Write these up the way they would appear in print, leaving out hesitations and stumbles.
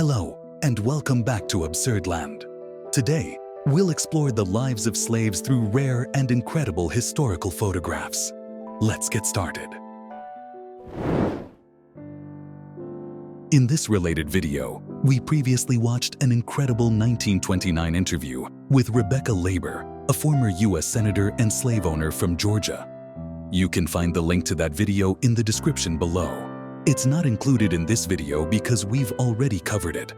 Hello, and welcome back to Absurdland. Today, we'll explore the lives of slaves through rare and incredible historical photographs. Let's get started. In this related video, we previously watched an incredible 1929 interview with Rebecca Labor, a former U.S. Senator and slave owner from Georgia. You can find the link to that video in the description below. It's not included in this video because we've already covered it.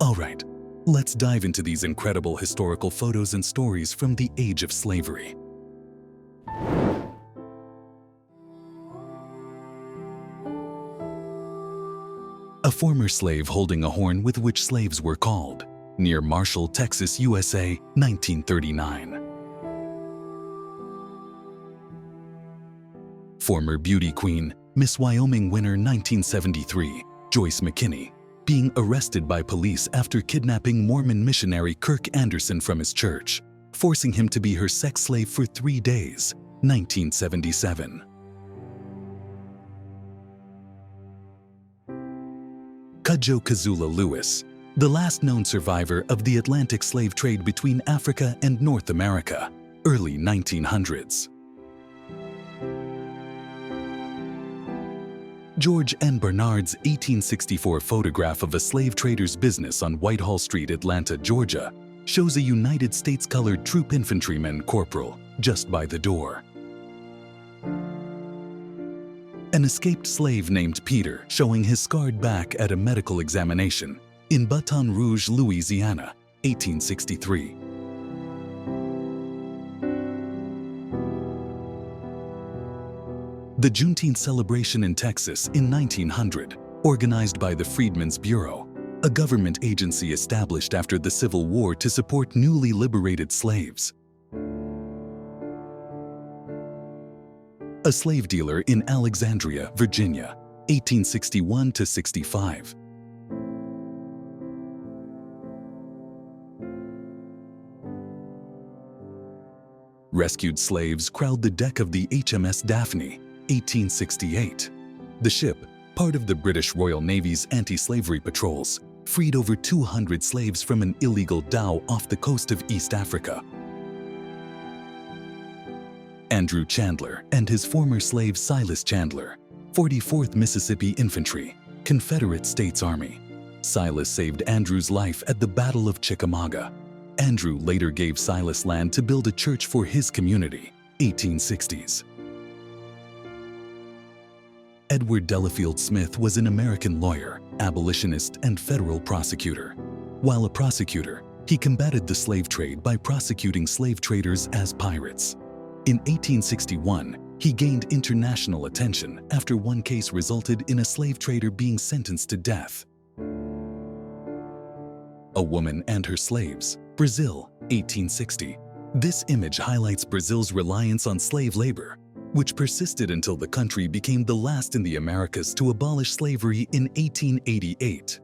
Alright, let's dive into these incredible historical photos and stories from the age of slavery. A former slave holding a horn with which slaves were called, near Marshall, Texas, USA, 1939. Former beauty queen, Miss Wyoming winner 1973, Joyce McKinney, being arrested by police after kidnapping Mormon missionary Kirk Anderson from his church, forcing him to be her sex slave for 3 days, 1977. Cudjoe Kazula Lewis, the last known survivor of the Atlantic slave trade between Africa and North America, early 1900s. George N. Barnard's 1864 photograph of a slave trader's business on Whitehall Street, Atlanta, Georgia, shows a United States-colored troop infantryman corporal just by the door. An escaped slave named Peter showing his scarred back at a medical examination in Baton Rouge, Louisiana, 1863. The Juneteenth celebration in Texas in 1900, organized by the Freedmen's Bureau, a government agency established after the Civil War to support newly liberated slaves. A slave dealer in Alexandria, Virginia, 1861 to 65. Rescued slaves crowd the deck of the HMS Daphne, 1868. The ship, part of the British Royal Navy's anti-slavery patrols, freed over 200 slaves from an illegal dhow off the coast of East Africa. Andrew Chandler and his former slave Silas Chandler, 44th Mississippi Infantry, Confederate States Army. Silas saved Andrew's life at the Battle of Chickamauga. Andrew later gave Silas land to build a church for his community, 1860s. Edward Delafield Smith was an American lawyer, abolitionist, and federal prosecutor. While a prosecutor, he combated the slave trade by prosecuting slave traders as pirates. In 1861, he gained international attention after one case resulted in a slave trader being sentenced to death. A Woman and Her Slaves, Brazil, 1860. This image highlights Brazil's reliance on slave labor, which persisted until the country became the last in the Americas to abolish slavery in 1888.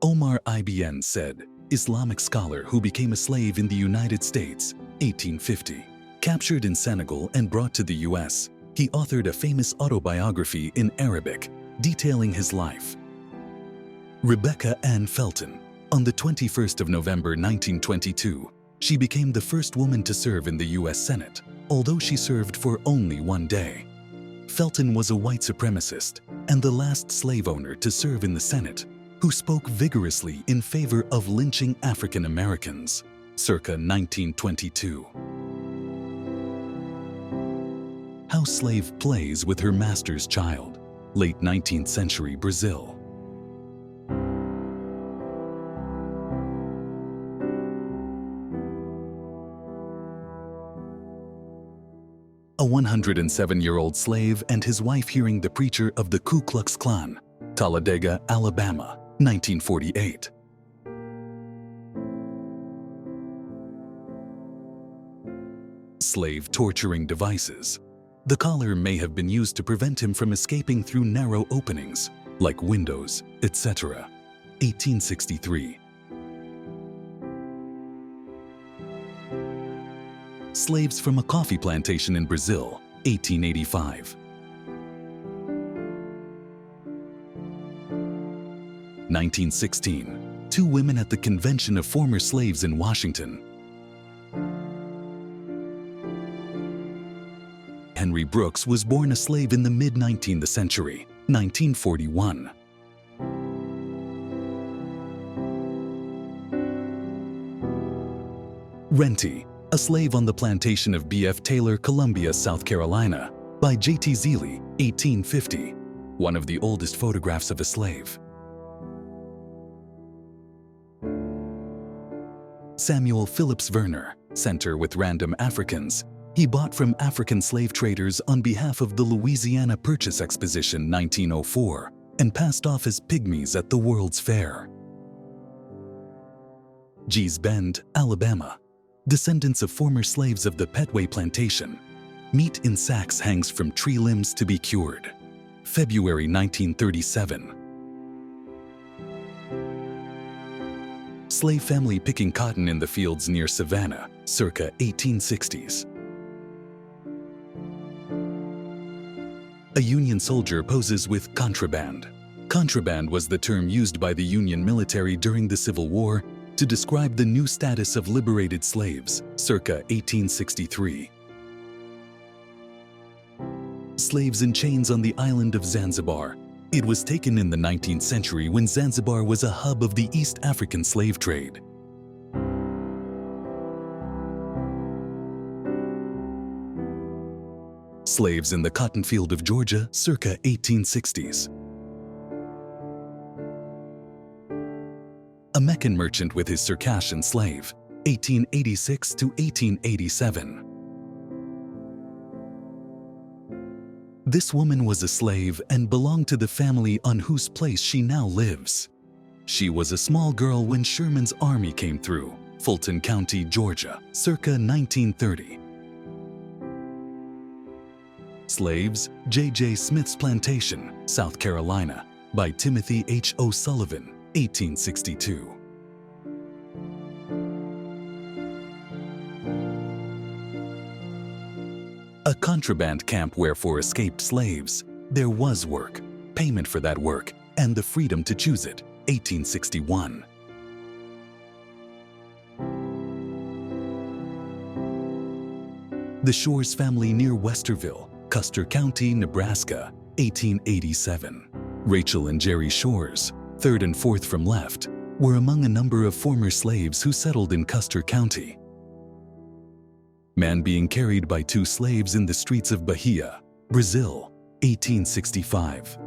Omar Ibn Said, Islamic scholar who became a slave in the United States, 1850. Captured in Senegal and brought to the U.S., he authored a famous autobiography in Arabic detailing his life. Rebecca Ann Felton, on the 21st of November 1922, she became the first woman to serve in the U.S. Senate, although she served for only 1 day. Felton was a white supremacist and the last slave owner to serve in the Senate, who spoke vigorously in favor of lynching African Americans, circa 1922. How Slave Plays with Her Master's Child, late 19th century Brazil. A 107-year-old slave and his wife hearing the preacher of the Ku Klux Klan, Talladega, Alabama, 1948. Slave torturing devices. The collar may have been used to prevent him from escaping through narrow openings, like windows, etc. 1863. Slaves from a coffee plantation in Brazil, 1885. 1916. Two women at the Convention of Former Slaves in Washington. Henry Brooks was born a slave in the mid-19th century, 1941. Renty, a slave on the plantation of B.F. Taylor, Columbia, South Carolina, by J.T. Zealy, 1850, one of the oldest photographs of a slave. Samuel Phillips Verner, center with random Africans. He bought from African slave traders on behalf of the Louisiana Purchase Exposition 1904 and passed off as pygmies at the World's Fair. Gee's Bend, Alabama. Descendants of former slaves of the Petway Plantation. Meat in sacks hangs from tree limbs to be cured. February 1937. Slave family picking cotton in the fields near Savannah, circa 1860s. A Union soldier poses with contraband. Contraband was the term used by the Union military during the Civil War to describe the new status of liberated slaves, circa 1863. Slaves in chains on the island of Zanzibar. It was taken in the 19th century when Zanzibar was a hub of the East African slave trade. Slaves in the cotton field of Georgia, circa 1860s. A Meccan merchant with his Circassian slave, 1886 to 1887. This woman was a slave and belonged to the family on whose place she now lives. She was a small girl when Sherman's army came through, Fulton County, Georgia, circa 1930. Slaves, J.J. Smith's Plantation, South Carolina, by Timothy H. O'Sullivan, 1862. A contraband camp where for escaped slaves, there was work, payment for that work, and the freedom to choose it, 1861. The Shores family near Westerville, Custer County, Nebraska, 1887. Rachel and Jerry Shores, third and fourth from left, were among a number of former slaves who settled in Custer County. Man being carried by two slaves in the streets of Bahia, Brazil, 1865.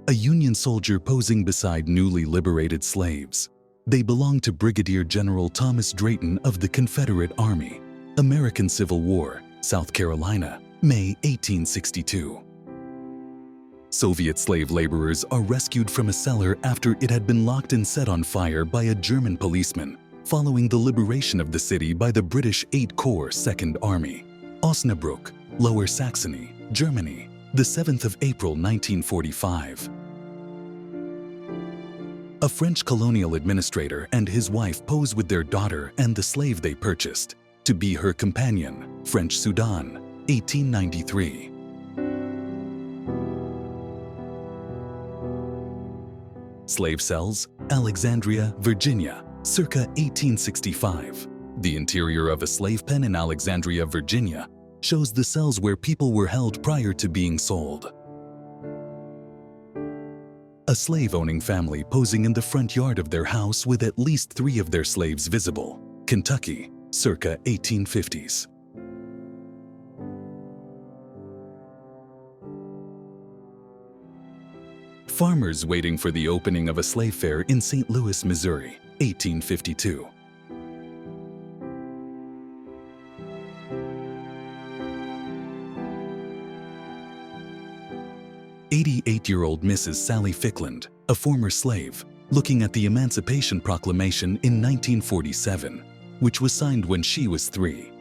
A Union soldier posing beside newly liberated slaves. They belonged to Brigadier General Thomas Drayton of the Confederate Army, American Civil War, South Carolina, May 1862. Soviet slave laborers are rescued from a cellar after it had been locked and set on fire by a German policeman following the liberation of the city by the British 8th Corps 2nd Army. Osnabrück, Lower Saxony, Germany, the 7th of April 1945. A French colonial administrator and his wife pose with their daughter and the slave they purchased to be her companion, French Sudan, 1893. Slave cells, Alexandria, Virginia, circa 1865. The interior of a slave pen in Alexandria, Virginia, shows the cells where people were held prior to being sold. A slave-owning family posing in the front yard of their house with at least 3 of their slaves visible, Kentucky, circa 1850s. Farmers waiting for the opening of a slave fair in St. Louis, Missouri, 1852. "88-year-old Mrs. Sally Fickland, a former slave, looking at the Emancipation Proclamation in 1947, which was signed when she was 3.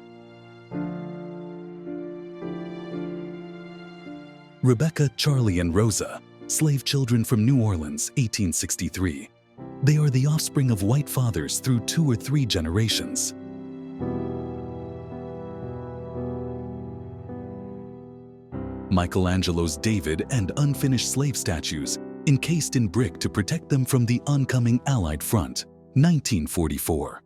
Rebecca, Charlie, and Rosa, slave children from New Orleans, 1863. They are the offspring of white fathers through 2 or 3 generations. Michelangelo's David and unfinished slave statues encased in brick to protect them from the oncoming Allied front, 1944.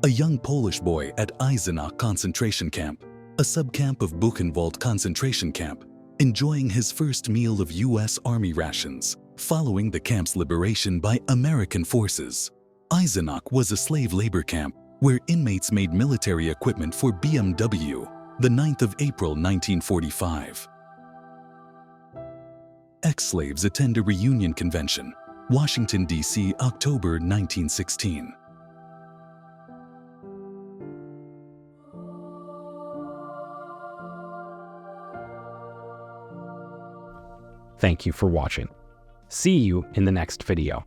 A young Polish boy at Eisenach concentration camp, a subcamp of Buchenwald concentration camp, enjoying his first meal of U.S. Army rations following the camp's liberation by American forces. Eisenach was a slave labor camp where inmates made military equipment for BMW, the 9th of April 1945. Ex-slaves attend a reunion convention, Washington, D.C., October 1916. Thank you for watching. See you in the next video.